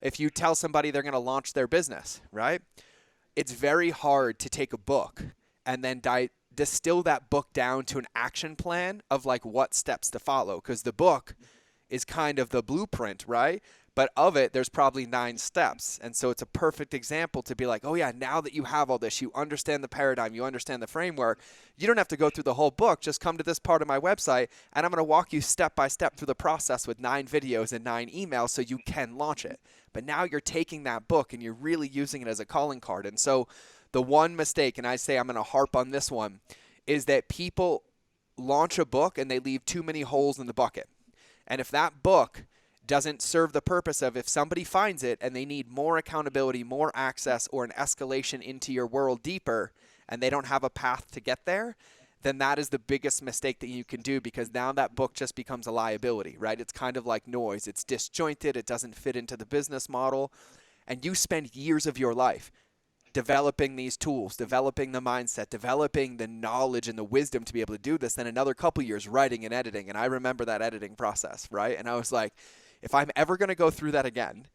If you tell somebody they're going to launch their business, right? It's very hard to take a book and then distill that book down to an action plan of like what steps to follow, because the book is kind of the blueprint, right? But of it, there's probably 9 steps. And so it's a perfect example to be like, oh, yeah, now that you have all this, you understand the paradigm, you understand the framework, you don't have to go through the whole book. Just come to this part of my website, and I'm going to walk you step by step through the process with 9 videos and 9 emails so you can launch it. But now you're taking that book and you're really using it as a calling card. And so the one mistake, and I say I'm going to harp on this one, is that people launch a book and they leave too many holes in the bucket. And if that book doesn't serve the purpose of, if somebody finds it and they need more accountability, more access, or an escalation into your world deeper, and they don't have a path to get there, then that is the biggest mistake that you can do, because now that book just becomes a liability, right? It's kind of like noise. It's disjointed. It doesn't fit into the business model. And you spend years of your life developing these tools, developing the mindset, developing the knowledge and the wisdom to be able to do this, then another couple years writing and editing. And I remember that editing process, right? And I was like, if I'm ever going to go through that again,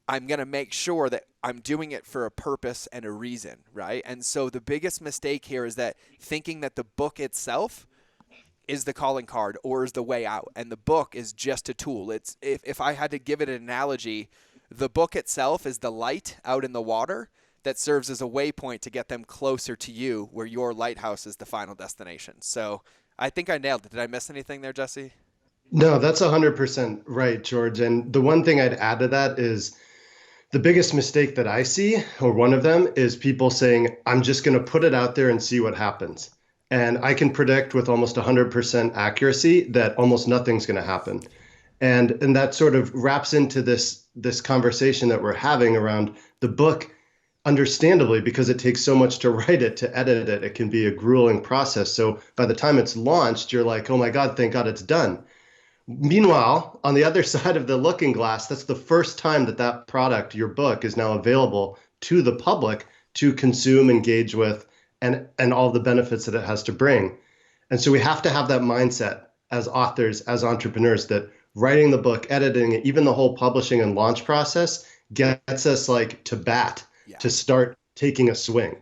I'm going to make sure that I'm doing it for a purpose and a reason, right? And so the biggest mistake here is that thinking that the book itself is the calling card or is the way out, and the book is just a tool. It's if I had to give it an analogy, the book itself is the light out in the water that serves as a waypoint to get them closer to you, where your lighthouse is the final destination. So I think I nailed it. Did I miss anything there, Jesse? No, that's 100% right, George. And the one thing I'd add to that is the biggest mistake that I see, or one of them, is people saying, I'm just going to put it out there and see what happens. And I can predict with almost 100% accuracy that almost nothing's going to happen. And that sort of wraps into this conversation that we're having around the book, understandably, because it takes so much to write it, to edit it. It can be a grueling process. So by the time it's launched, you're like, oh my God, thank God it's done. Meanwhile, on the other side of the looking glass, that's the first time that that product, your book, is now available to the public to consume, engage with, and all the benefits that it has to bring. And so we have to have that mindset as authors, as entrepreneurs, that writing the book, editing it, even the whole publishing and launch process gets us like to bat, Yeah. to start taking a swing.